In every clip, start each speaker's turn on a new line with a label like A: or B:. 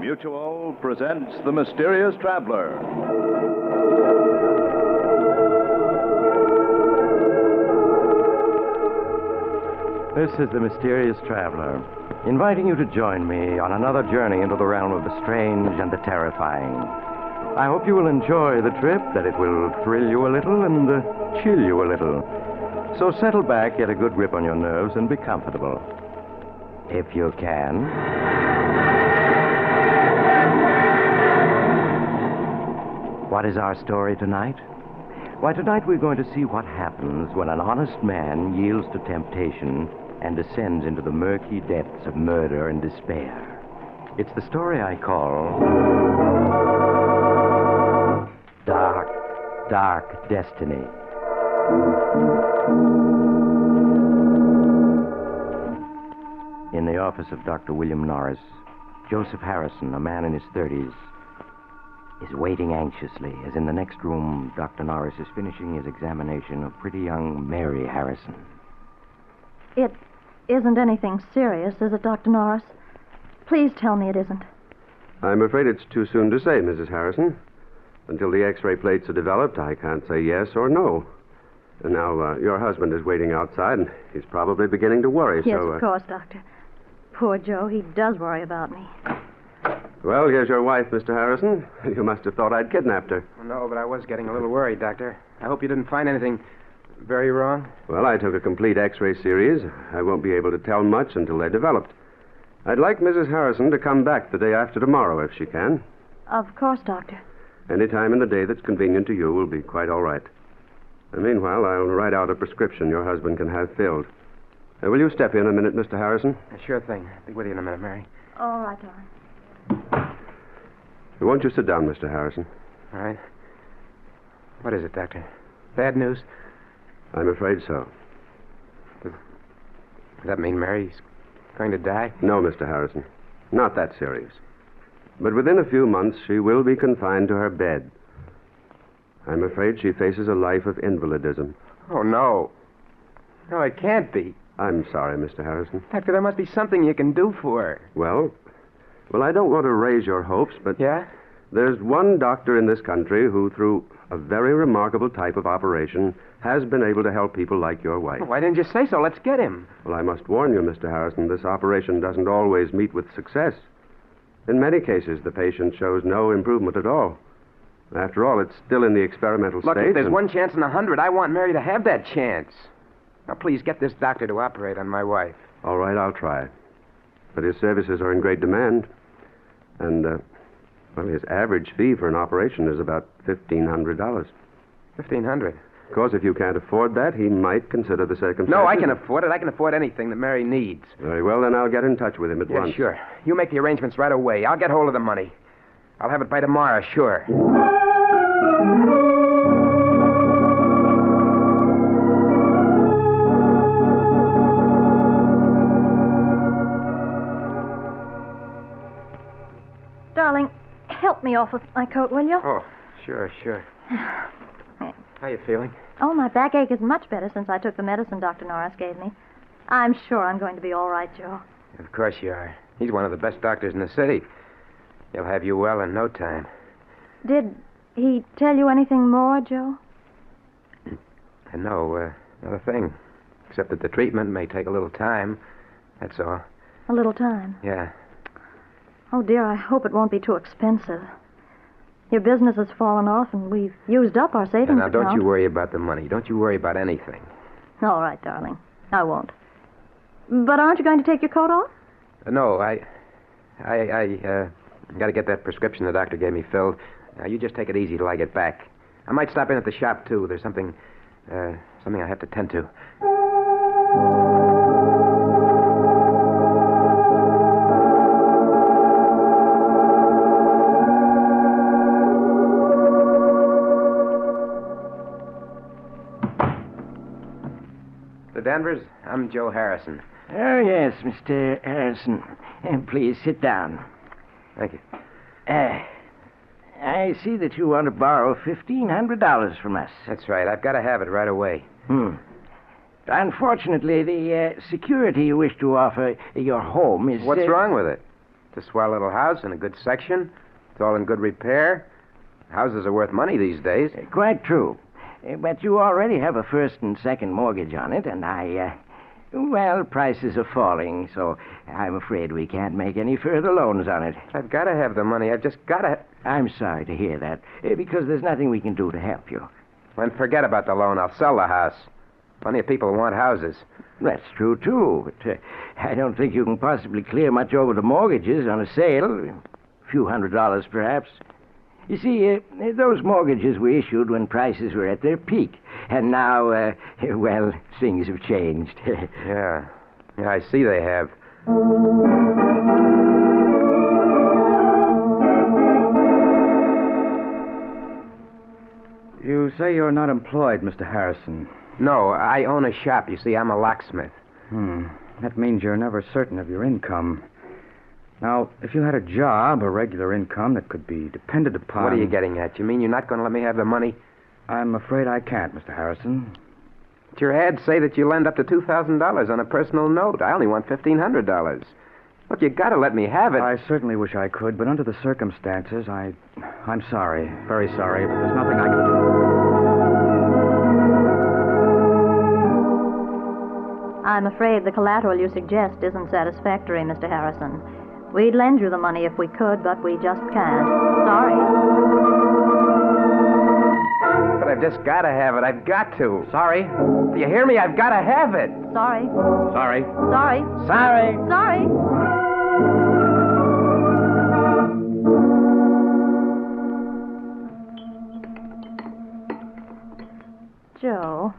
A: Mutual presents The Mysterious Traveler.
B: This is The Mysterious Traveler, inviting you to join me on another journey into the realm of the strange and the terrifying. I hope you will enjoy the trip, that it will thrill you a little and chill you a little. So settle back, get a good grip on your nerves, and be comfortable. If you can. What is our story tonight? Why, tonight we're going to see what happens when an honest man yields to temptation and descends into the murky depths of murder and despair. It's the story I call Dark Destiny. In the office of Dr. William Norris, Joseph Harrison, a man in his 30s, is waiting anxiously as in the next room Dr. Norris is finishing his examination of pretty young Mary Harrison.
C: It isn't anything serious, is it, Dr. Norris? Please tell me it isn't.
D: I'm afraid it's too soon to say, Mrs. Harrison. Until the X-ray plates are developed, I can't say yes or no. And now, your husband is waiting outside, and he's probably beginning to worry,
C: Yes,
D: so...
C: of course, Doctor. Poor Joe, he does worry about me.
D: Well, here's your wife, Mr. Harrison. You must have thought I'd kidnapped her.
E: No, but I was getting a little worried, Doctor. I hope you didn't find anything very wrong.
D: Well, I took a complete X-ray series. I won't be able to tell much until they're developed. I'd like Mrs. Harrison to come back the day after tomorrow, if she can.
C: Of course, Doctor.
D: Any time in the day that's convenient to you will be quite all right. And meanwhile, I'll write out a prescription your husband can have filled. Will you step in a minute, Mr. Harrison?
E: Sure thing. I'll be with you in a minute, Mary.
C: All right, darling.
D: Won't you sit down, Mr. Harrison?
E: All right. What is it, Doctor? Bad news?
D: I'm afraid so.
E: Does that mean Mary's going to die?
D: No, Mr. Harrison. Not that serious. But within a few months, she will be confined to her bed. I'm afraid she faces a life of invalidism.
E: Oh, no. No, it can't be.
D: I'm sorry, Mr. Harrison.
E: Doctor, there must be something you can do for her.
D: Well, I don't want to raise your hopes, but...
E: Yeah?
D: There's one doctor in this country who, through a very remarkable type of operation, has been able to help people like your wife.
E: Well, why didn't you say so? Let's get him.
D: Well, I must warn you, Mr. Harrison, this operation doesn't always meet with success. In many cases, the patient shows no improvement at all. After all, it's still in the experimental
E: Look,
D: stage.
E: if there's 1 chance in 100, I want Mary to have that chance. Now, please get this doctor to operate on my wife.
D: All right, I'll try. But his services are in great demand. And, well, his average fee for an operation is about $1,500.
E: $1,500?
D: Of course, if you can't afford that, he might consider the circumstances.
E: No, I can afford it. I can afford anything that Mary needs.
D: Very well, then I'll get in touch with him at once.
E: Yeah, sure. You make the arrangements right away. I'll get hold of the money. I'll have it by tomorrow, sure.
C: Darling, help me off with my coat, will you?
E: Oh, sure. How you feeling?
C: Oh, my backache is much better since I took the medicine Dr. Norris gave me. I'm sure I'm going to be all right, Joe.
E: Of course you are. He's one of the best doctors in the city. He'll have you well in no time.
C: Did he tell you anything more, Joe?
E: No, not a thing. Except that the treatment may take a little time. That's all.
C: A little time.
E: Yeah.
C: Oh, dear, I hope it won't be too expensive. Your business has fallen off, and we've used up our savings
E: Now, don't
C: account.
E: you worry about the money. Don't you worry about anything.
C: All right, darling. I won't. But aren't you going to take your coat off?
E: No, I got to get that prescription the doctor gave me filled. Now, you just take it easy till I get back. I might stop in at the shop, too. There's something I have to tend to. The Danvers, I'm Joe Harrison.
B: Oh, yes, Mr. Harrison. Please sit down.
E: Thank you.
B: I see that you want to borrow $1,500 from us.
E: That's right. I've got to have it right away.
B: Unfortunately, the security you wish to offer your home is...
E: What's wrong with it? It's a swell little house in a good section. It's all in good repair. Houses are worth money these days.
B: Quite true. But you already have a first and second mortgage on it, and well, prices are falling, so I'm afraid we can't make any further loans on it.
E: I've got to have the money. I've just got to...
B: I'm sorry to hear that, because there's nothing we can do to help you.
E: Then forget about the loan. I'll sell the house. Plenty of people want houses.
B: That's true, too, but I don't think you can possibly clear much over the mortgages on a sale. A few $100s, perhaps. You see, those mortgages were issued when prices were at their peak. And now, well, things have changed.
E: Yeah, I see they have.
F: You say you're not employed, Mr. Harrison.
E: No, I own a shop. You see, I'm a locksmith.
F: That means you're never certain of your income. Now, if you had a job, a regular income that could be depended upon...
E: What are you getting at? You mean you're not going to let me have the money?
F: I'm afraid I can't, Mr. Harrison.
E: But your ads say that you lend up to $2,000 on a personal note. I only want $1,500. Look, you got to let me have it.
F: I certainly wish I could, but under the circumstances, I'm sorry. Very sorry, but there's nothing I can do.
C: I'm afraid the collateral you suggest isn't satisfactory, Mr. Harrison. We'd lend you the money if we could, but we just can't. Sorry.
E: But I've just got to have it. I've got to. Sorry. Do you hear me? I've got to have it.
C: Sorry.
F: Sorry.
C: Sorry.
B: Sorry.
C: Sorry. Joe,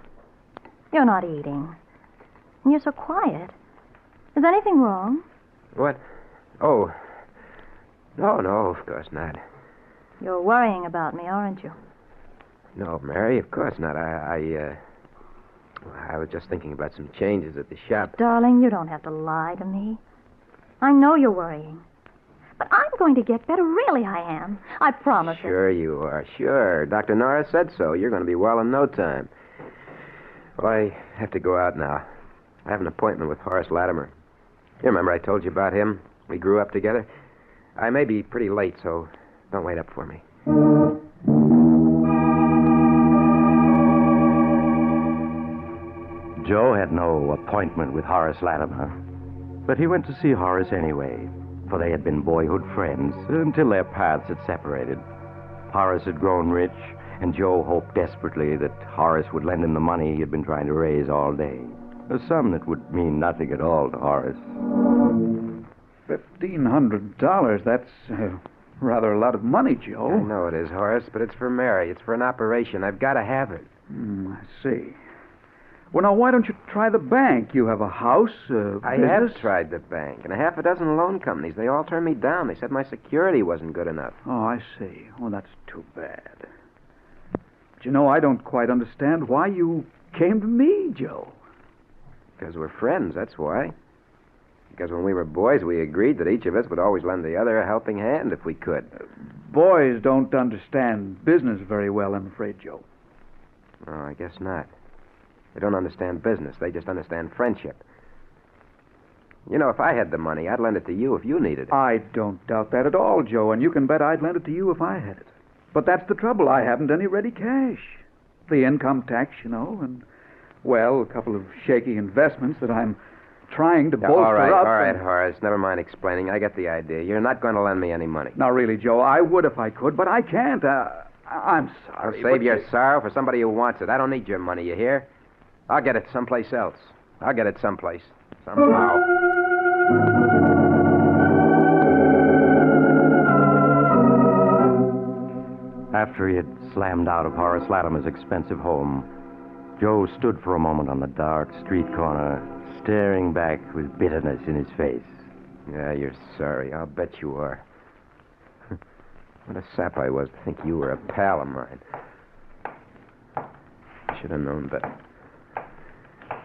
C: you're not eating. And you're so quiet. Is anything wrong?
E: What? Oh. No, of course not.
C: You're worrying about me, aren't you?
E: No, Mary, of course not. I was just thinking about some changes at the shop.
C: Darling, you don't have to lie to me. I know you're worrying. But I'm going to get better. Really, I am. I promise it.
E: Sure you are. Sure. Dr. Norris said so. You're going to be well in no time. Well, I have to go out now. I have an appointment with Horace Latimer. You remember I told you about him? We grew up together. I may be pretty late, so don't wait up for me.
B: Joe had no appointment with Horace Latimer, but he went to see Horace anyway, for they had been boyhood friends until their paths had separated. Horace had grown rich, and Joe hoped desperately that Horace would lend him the money he had been trying to raise all day. A sum that would mean nothing at all to Horace.
G: $1,500, that's rather a lot of money, Joe.
E: I know it is, Horace, but it's for Mary. It's for an operation. I've got to have it.
G: I see. Well, now, why don't you try the bank? You have a house,
E: I
G: business.
E: have tried the bank, and a half a dozen loan companies. They all turned me down. They said my security wasn't good enough.
G: Oh, I see. Oh, that's too bad. But you know, I don't quite understand why you came to me, Joe.
E: Because we're friends, that's why. Because when we were boys, we agreed that each of us would always lend the other a helping hand if we could.
G: Boys don't understand business very well, I'm afraid, Joe.
E: Oh, I guess not. They don't understand business. They just understand friendship. You know, if I had the money, I'd lend it to you if you needed it.
G: I don't doubt that at all, Joe, and you can bet I'd lend it to you if I had it. But that's the trouble. I haven't any ready cash. The income tax, you know, and, well, a couple of shaky investments that I'm trying to bolster up.
E: All right, Horace. Never mind explaining. I get the idea. You're not going to lend me any money.
G: Now, really, Joe, I would if I could, but I can't. I'm sorry.
E: Save your sorrow for somebody who wants it. I don't need your money, you hear? I'll get it someplace else. I'll get it someplace. Somehow.
B: After he had slammed out of Horace Latimer's expensive home, Joe stood for a moment on the dark street corner, staring back with bitterness in his face.
E: Yeah, you're sorry. I'll bet you are. What a sap I was to think you were a pal of mine. I should have known better.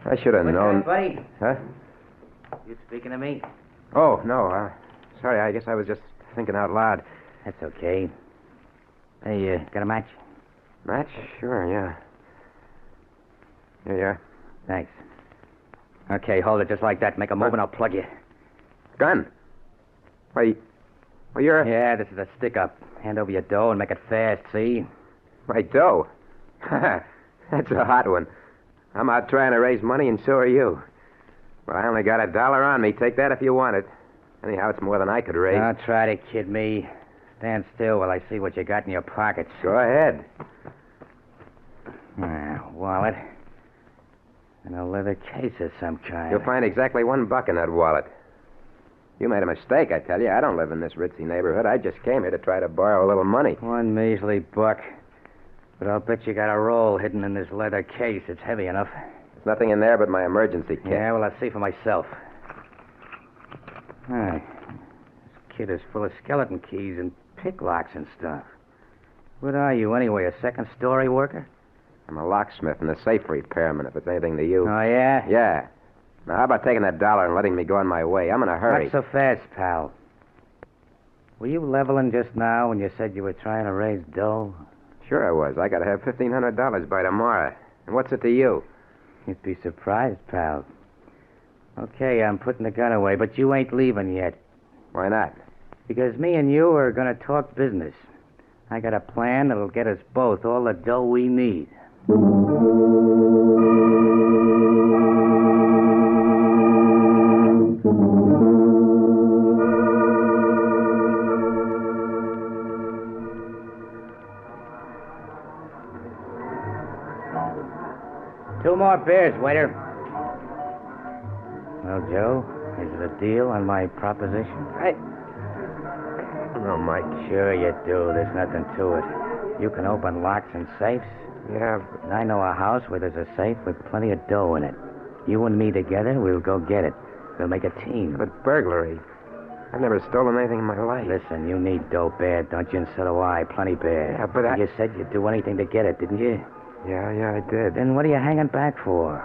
E: I should have known.
H: Buddy?
E: Huh?
H: You speaking to me?
E: Oh, no. Sorry, I guess I was just thinking out loud.
H: That's okay. Hey, got a match?
E: Match? Sure, yeah. Here you are.
H: Thanks. Okay, hold it just like that. Make a move and I'll plug you.
E: Gun. Why, you're...
H: Yeah, this is a stick-up. Hand over your dough and make it fast, see?
E: My dough? That's a hot one. I'm out trying to raise money, and so are you. Well, I only got $1 on me. Take that if you want it. Anyhow, it's more than I could raise.
H: Don't try to kid me. Stand still while I see what you got in your pockets.
E: Go ahead.
H: Wallet. And a leather case of some kind.
E: You'll find exactly $1 in that wallet. You made a mistake, I tell you. I don't live in this ritzy neighborhood. I just came here to try to borrow a little money.
H: One measly buck. But I'll bet you got a roll hidden in this leather case. It's heavy enough.
E: There's nothing in there but my emergency kit.
H: Yeah, well, I'll see for myself. Hey, this kit is full of skeleton keys and pick locks and stuff. What are you, anyway, a second-story worker?
E: I'm a locksmith and a safe repairman, if it's anything to you.
H: Oh, yeah?
E: Yeah. Now, how about taking that $1 and letting me go on my way? I'm in a hurry.
H: Not so fast, pal. Were you leveling just now when you said you were trying to raise dough?
E: Sure I was. I got to have $1,500 by tomorrow. And what's it to you?
H: You'd be surprised, pal. Okay, I'm putting the gun away, but you ain't leaving yet.
E: Why not?
H: Because me and you are going to talk business. I got a plan that'll get us both all the dough we need. Two more beers, waiter. Well, Joe, is it a deal on my proposition?
E: No, Mike.
H: Sure you do. There's nothing to it. You can open locks and safes.
E: Yeah,
H: And I know a house where there's a safe with plenty of dough in it. You and me together, we'll go get it. We'll make a team.
E: but burglary. I've never stolen anything in my life.
H: Listen, you need dough bad, don't you? And so do I. Plenty bad.
E: Yeah, but
H: You said you'd do anything to get it, didn't you?
E: Yeah, I did.
H: Then what are you hanging back for?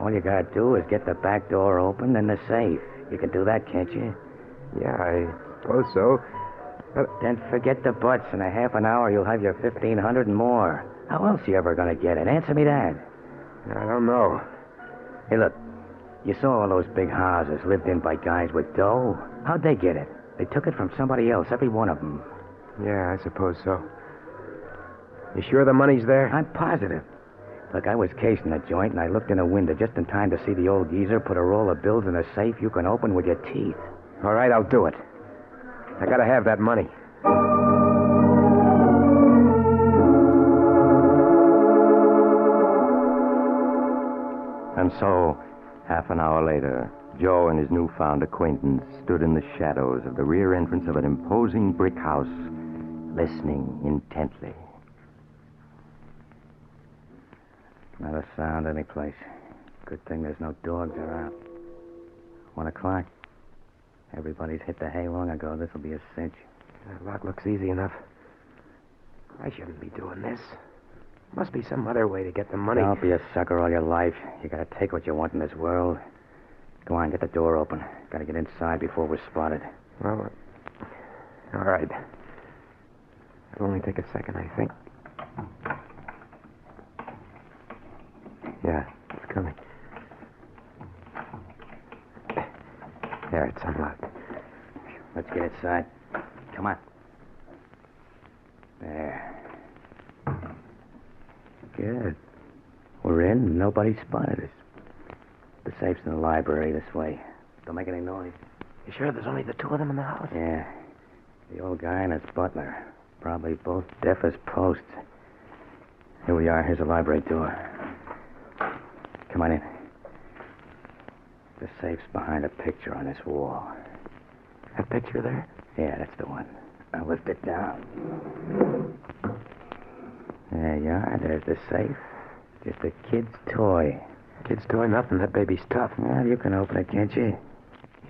H: All you gotta do is get the back door open and the safe. You can do that, can't you?
E: Yeah, I suppose so.
H: Then forget the buts. In a half an hour, you'll have your 1,500 and more. How else you ever gonna get it? Answer me that.
E: I don't know.
H: Hey, look. You saw all those big houses lived in by guys with dough. How'd they get it? They took it from somebody else, every one of them.
E: Yeah, I suppose so. You sure the money's there?
H: I'm positive. Look, I was casing the joint, and I looked in a window just in time to see the old geezer put a roll of bills in a safe you can open with your teeth.
E: All right, I'll do it. I gotta have that money.
B: And so, half an hour later, Joe and his newfound acquaintance stood in the shadows of the rear entrance of an imposing brick house, listening intently.
H: Not a sound anyplace. Good thing there's no dogs around. 1 o'clock. Everybody's hit the hay long ago. This'll be a cinch.
E: That lock looks easy enough. I shouldn't be doing this. Must be some other way to get the money.
H: Don't be a sucker all your life. You gotta take what you want in this world. Go on, get the door open. Gotta get inside before we're spotted.
E: Well, all right. It'll only take a second, I think. Yeah, it's coming. There, it's unlocked.
H: Let's get inside. Come on. There. Good. We're in, and nobody spotted us. The safe's in the library this way. Don't make any noise.
E: You sure there's only the two of them in the house?
H: Yeah. The old guy and his butler. Probably both deaf as posts. Here we are. Here's the library door. Come on in. The safe's behind a picture on this wall.
E: That picture there?
H: Yeah, that's the one. Now lift it down. There you are. There's the safe. Just a kid's toy.
E: Kid's toy, nothing. That baby's tough.
H: Well, you can open it, can't you?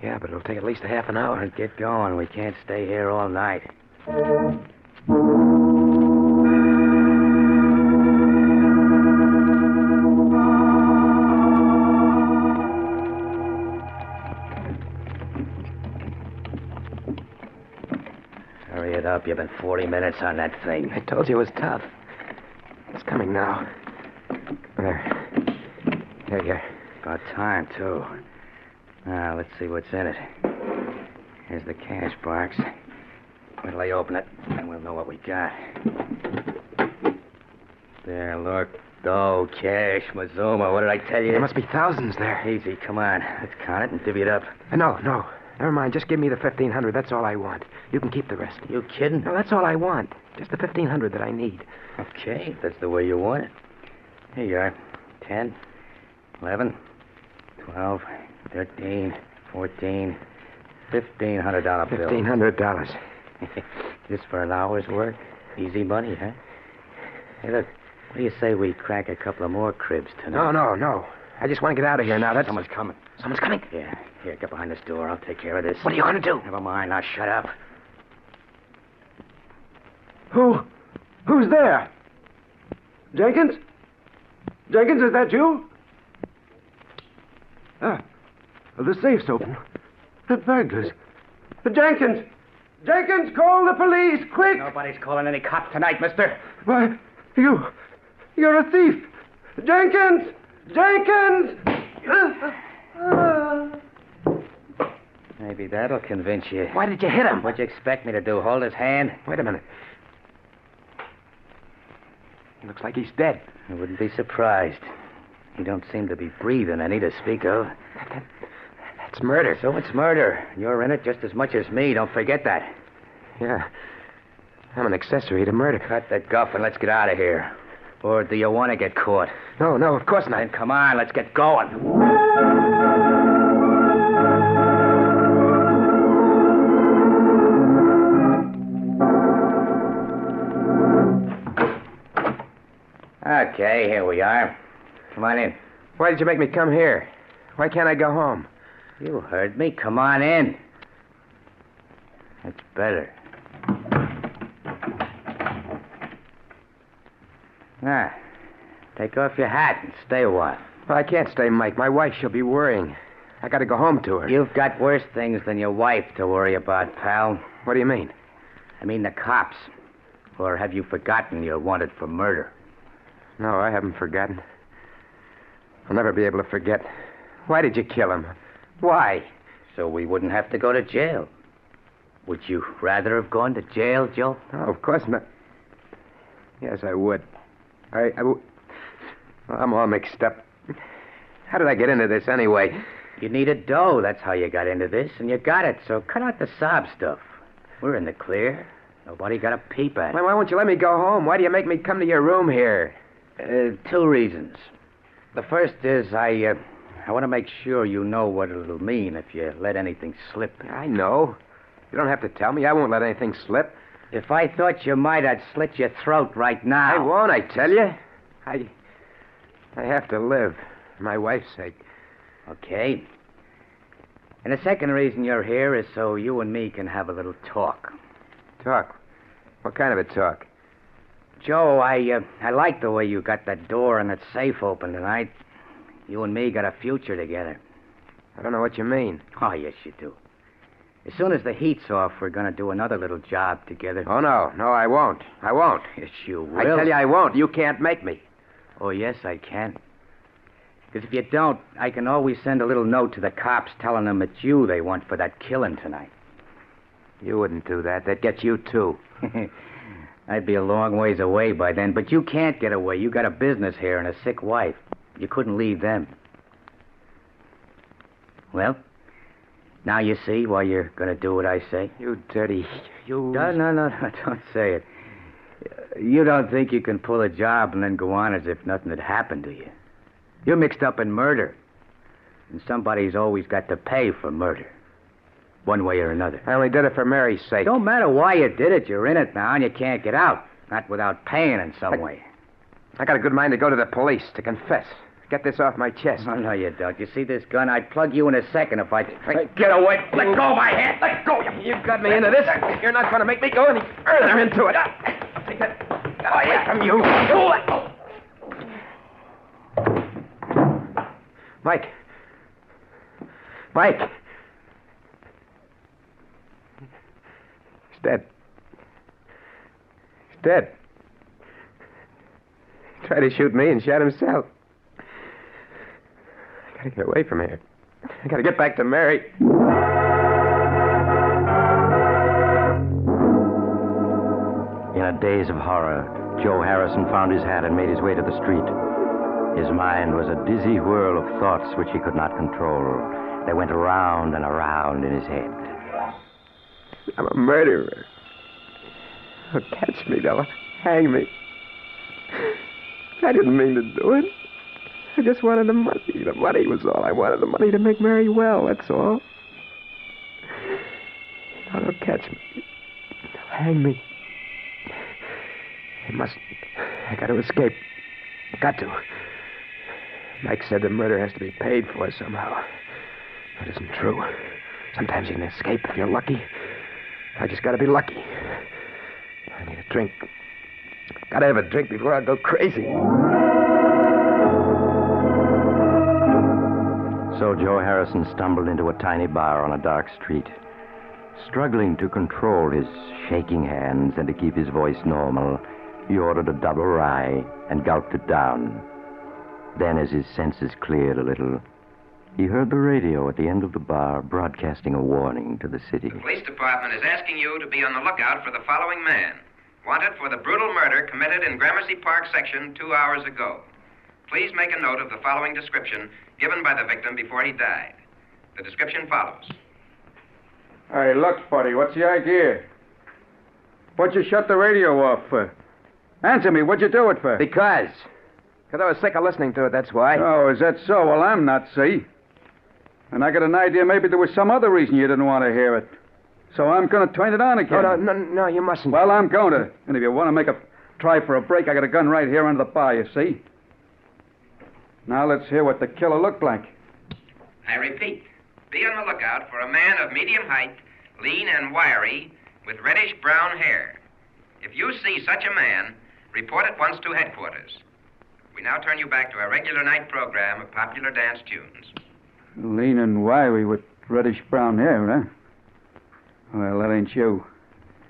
E: Yeah, but it'll take at least a half an hour.
H: Well, get going. We can't stay here all night. Hurry it up. You've been 40 minutes on that thing.
E: I told you it was tough. It's coming now. There. There you are.
H: About time, too. Now, let's see what's in it. Here's the cash box. Wait till I open it, and we'll know what we got. There, look. Oh, cash, Mazuma. What did I tell you?
E: There must be thousands there.
H: Easy, come on. Let's count it and divvy it up.
E: No. Never mind. Just give me the 1,500. That's all I want. You can keep the rest.
H: You kidding?
E: No, that's all I want. Just the 1,500 that I need.
H: Okay, if that's the way you want it. Here you are. 10, 11, 12, 13, 14, $1,500 bill.
E: $1,500.
H: Just for an hour's work? Easy money, huh? Hey, look, what do you say we crack a couple of more cribs tonight?
E: No. I just want to get out of here now.
H: Someone's coming.
E: Someone's coming?
H: Yeah. Here, get behind this door. I'll take care of this.
E: What are you going to do?
H: Never mind. Now shut up.
D: Who's there? Jenkins? Jenkins, is that you? The safe's open. The burglars. Jenkins! Jenkins, call the police, quick!
H: Nobody's calling any cops tonight, mister.
D: Why, you're a thief! Jenkins! Jenkins!
H: Maybe that'll convince you.
E: Why did you hit him?
H: What'd you expect me to do? Hold his hand?
E: Wait a minute. He looks like he's dead.
H: I wouldn't be surprised. He don't seem to be breathing any to speak of.
E: That's murder.
H: So it's murder. You're in it just as much as me. Don't forget that.
E: Yeah. I'm an accessory to murder.
H: Cut that guff and let's get out of here. Or do you want to get caught?
E: No, of course not.
H: Then come on, let's get going. Okay, here we are. Come on in.
E: Why did you make me come here? Why can't I go home?
H: You heard me. Come on in. That's better. Take off your hat and stay a while.
E: Well, I can't stay, Mike. My wife, she'll be worrying. I got to go home to her.
H: You've got worse things than your wife to worry about, pal.
E: What do you mean?
H: I mean the cops. Or have you forgotten you're wanted for murder?
E: No, I haven't forgotten. I'll never be able to forget. Why did you kill him? Why?
H: So we wouldn't have to go to jail. Would you rather have gone to jail, Joe?
E: No, of course not. Yes, I would. I'm all mixed up. How did I get into this anyway?
H: You needed dough. That's how you got into this, and you got it. So cut out the sob stuff. We're in the clear. Nobody got a peep at it.
E: Why won't you let me go home? Why do you make me come to your room here?
H: 2 reasons. The first is I want to make sure you know what it'll mean if you let anything slip.
E: I know. You don't have to tell me. I won't let anything slip.
H: If I thought you might, I'd slit your throat right now.
E: I won't, I tell you. I have to live. For my wife's sake.
H: Okay. And the second reason you're here is so you and me can have a little talk.
E: Talk? What kind of a talk?
H: Joe, I like the way you got that door and that safe open tonight. You and me got a future together.
E: I don't know what you mean.
H: Oh, yes, you do. As soon as the heat's off, we're going to do another little job together.
E: Oh, no. No, I won't. I won't.
H: Yes, you will.
E: I tell you I won't. You can't make me.
H: Oh, yes, I can. Because if you don't, I can always send a little note to the cops telling them it's you they want for that killing tonight.
E: You wouldn't do that. They'd get you, too.
H: I'd be a long ways away by then, but you can't get away. You got a business here and a sick wife. You couldn't leave them. Well, now you see why you're going to do what I say.
E: You dirty... You...
H: No, don't say it. You don't think you can pull a job and then go on as if nothing had happened to you. You're mixed up in murder. And somebody's always got to pay for murder. One way or another.
E: I only did it for Mary's sake.
H: Don't matter why you did it. You're in it now and you can't get out. Not without paying in some way.
E: I got a good mind to go to the police, to confess. Get this off my chest.
H: Oh, no, you don't. You see this gun? I'd plug you in a second if I... Get away. Let go of my hand. Let go.
E: You've got me into this. You're not going to make me go any further into it. Get away from you. Mike. Mike. He's dead. He's dead. He tried to shoot me and shot himself. I gotta get away from here. I gotta get back to Mary.
B: a daze of horror, Joe Harrison found his hat and made his way to the street. His mind was a dizzy whirl of thoughts which he could not control. They went around and around in his head.
E: I'm a murderer. They'll catch me. They'll hang me. I didn't mean to do it. I just wanted the money. The money was all I wanted. The money to make Mary well, that's all. Now they'll catch me. They'll hang me. I got to escape. Got to. Mike said the murder has to be paid for somehow. That isn't true. Sometimes you can escape if you're lucky. I just got to be lucky. I need a drink. Got to have a drink before I go crazy.
B: So Joe Harrison stumbled into a tiny bar on a dark street. Struggling to control his shaking hands and to keep his voice normal, he ordered a double rye and gulped it down. Then, as his senses cleared a little, he heard the radio at the end of the bar broadcasting a warning to the city.
E: The police department is asking you to be on the lookout for the following man. Wanted for the brutal murder committed in Gramercy Park section 2 hours ago. Please make a note of the following description given by the victim before he died. The description follows.
G: Hey, look, buddy, what's the idea? What'd you shut the radio off for? Answer me, what'd you do it for?
E: Because I was sick of listening to it, that's why.
G: Oh, is that so? Well, I'm not, see? And I got an idea maybe there was some other reason you didn't want to hear it. So I'm going to turn it on again.
E: No, you mustn't.
G: Well, I'm going to. And if you want to make a try for a break, I got a gun right here under the bar, you see? Now let's hear what the killer looked like.
E: I repeat, be on the lookout for a man of medium height, lean and wiry, with reddish-brown hair. If you see such a man, report at once to headquarters. We now turn you back to our regular night program of popular dance tunes.
G: Lean and wiry with reddish-brown hair, huh? Well, that ain't you.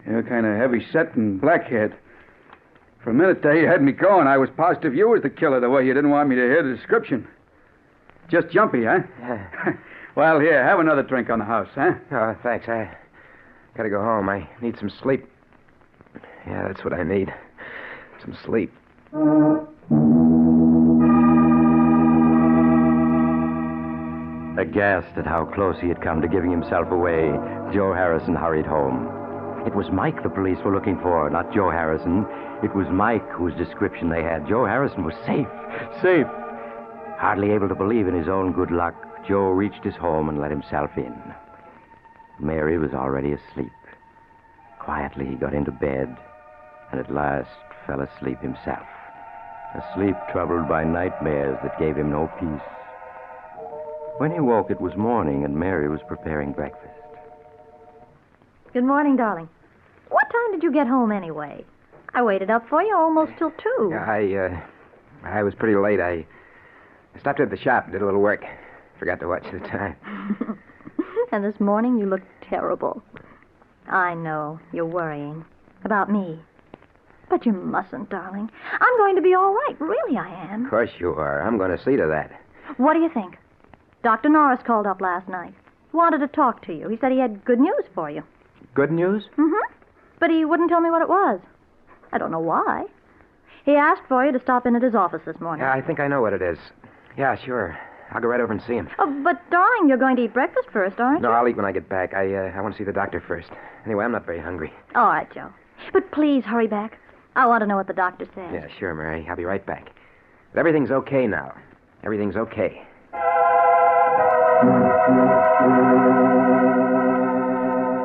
G: You're kind of heavy-set and black-haired. For a minute there, you had me going. I was positive you was the killer, the way you didn't want me to hear the description. Just jumpy, huh?
E: Yeah.
G: Well, here, have another drink on the house, huh?
E: Oh, thanks. I gotta go home. I need some sleep. Yeah, that's what I need. Some sleep.
B: Aghast at how close he had come to giving himself away, Joe Harrison hurried home. It was Mike the police were looking for, not Joe Harrison. It was Mike whose description they had. Joe Harrison was safe. Safe. Hardly able to believe in his own good luck, Joe reached his home and let himself in. Mary was already asleep. Quietly, he got into bed and at last fell asleep himself. A sleep troubled by nightmares that gave him no peace. When he woke, it was morning, and Mary was preparing breakfast.
C: Good morning, darling. What time did you get home anyway? I waited up for you almost till 2.
E: I was pretty late. I stopped at the shop and did a little work. Forgot to watch the time.
C: And this morning you looked terrible. I know. You're worrying. About me. But you mustn't, darling. I'm going to be all right. Really, I am.
E: Of course you are. I'm going to see to that.
C: What do you think? Dr. Norris called up last night. He wanted to talk to you. He said he had good news for you.
E: Good news?
C: Mm-hmm. But he wouldn't tell me what it was. I don't know why. He asked for you to stop in at his office this morning.
E: Yeah, I think I know what it is. Yeah, sure. I'll go right over and see him.
C: Oh, but, darling, you're going to eat breakfast first, aren't you?
E: No, I'll eat when I get back. I want to see the doctor first. Anyway, I'm not very hungry.
C: All right, Joe. But please hurry back. I want to know what the doctor says.
E: Yeah, sure, Mary. I'll be right back. But everything's okay now. Everything's okay.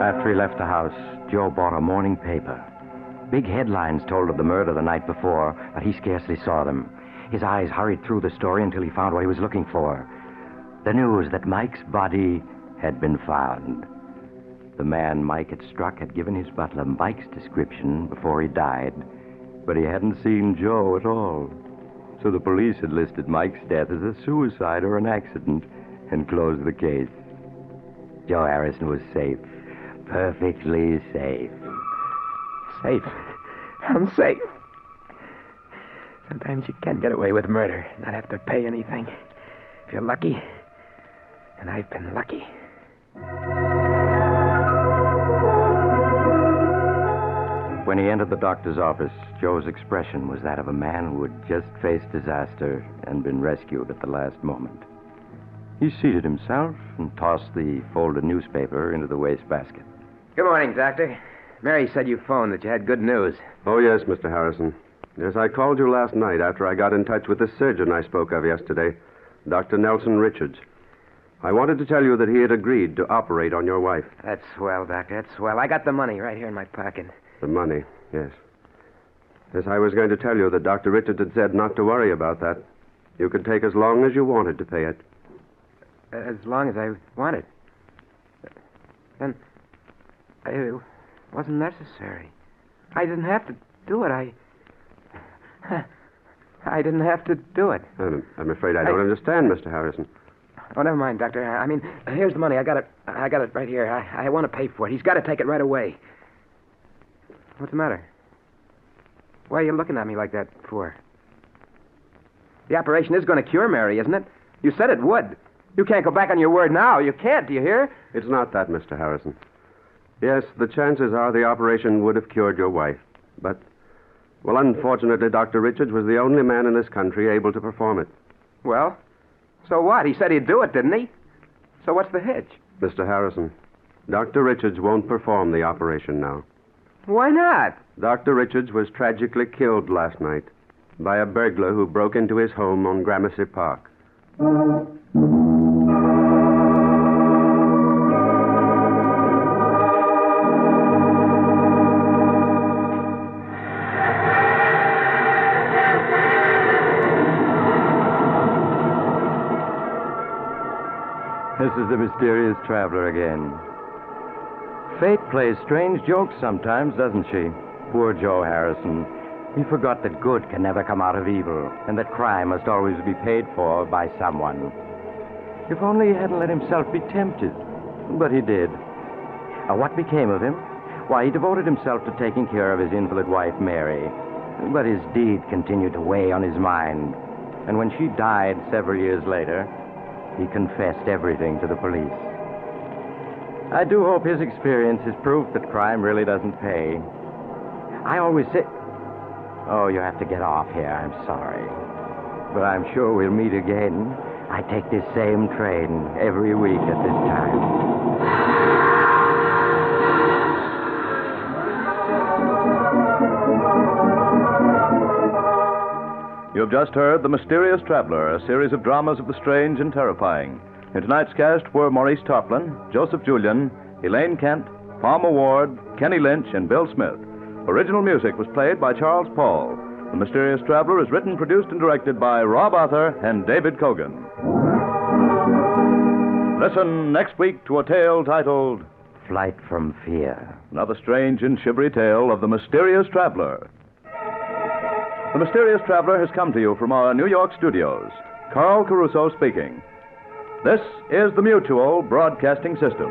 B: After he left the house, Joe bought a morning paper. Big headlines told of the murder the night before, but he scarcely saw them. His eyes hurried through the story until he found what he was looking for. The news that Mike's body had been found. The man Mike had struck had given his butler Mike's description before he died, but he hadn't seen Joe at all. So the police had listed Mike's death as a suicide or an accident and closed the case. Joe Harrison was safe. Perfectly safe.
E: Safe. I'm safe. Sometimes you can get away with murder, not have to pay anything. If you're lucky. And I've been lucky.
B: When he entered the doctor's office, Joe's expression was that of a man who had just faced disaster and been rescued at the last moment. He seated himself and tossed the folded newspaper into the wastebasket.
E: Good morning, Doctor. Mary said you phoned that you had good news.
D: Oh, yes, Mr. Harrison. Yes, I called you last night after I got in touch with the surgeon I spoke of yesterday, Dr. Nelson Richards. I wanted to tell you that he had agreed to operate on your wife.
E: That's swell, Doctor. That's swell. I got the money right here in my pocket.
D: The money, yes. Yes, I was going to tell you that Dr. Richards had said not to worry about that. You could take as long as you wanted to pay it.
E: As long as I wanted. Then it wasn't necessary. I didn't have to do it. I didn't have to do it.
D: I'm afraid I don't understand, Mr. Harrison.
E: Oh, never mind, Doctor. I mean, here's the money. I got it right here. I want to pay for it. He's got to take it right away. What's the matter? Why are you looking at me like that for? The operation is going to cure Mary, isn't it? You said it would. You can't go back on your word now. You can't, do you hear?
D: It's not that, Mr. Harrison. Yes, the chances are the operation would have cured your wife. But, well, unfortunately, Dr. Richards was the only man in this country able to perform it.
E: Well, so what? He said he'd do it, didn't he? So what's the hitch?
D: Mr. Harrison, Dr. Richards won't perform the operation now.
E: Why not?
D: Dr. Richards was tragically killed last night by a burglar who broke into his home on Gramercy Park.
B: This is the mysterious traveler again. Fate plays strange jokes sometimes, doesn't she? Poor Joe Harrison. He forgot that good can never come out of evil, and that crime must always be paid for by someone. If only he hadn't let himself be tempted. But he did. What became of him? Why, he devoted himself to taking care of his invalid wife, Mary. But his deed continued to weigh on his mind. And when she died several years later, he confessed everything to the police. I do hope his experience is proof that crime really doesn't pay. I always say... Oh, you have to get off here. I'm sorry. But I'm sure we'll meet again. I take this same train every week at this time.
A: You've just heard The Mysterious Traveler, a series of dramas of the strange and terrifying. In tonight's cast were Maurice Tarplin, Joseph Julian, Elaine Kent, Palmer Ward, Kenny Lynch, and Bill Smith. Original music was played by Charles Paul. The Mysterious Traveler is written, produced, and directed by Rob Arthur and David Kogan. Listen next week to a tale titled
B: Flight from Fear.
A: Another strange and shivery tale of The Mysterious Traveler. The Mysterious Traveler has come to you from our New York studios. Carl Caruso speaking. This is the Mutual Broadcasting System.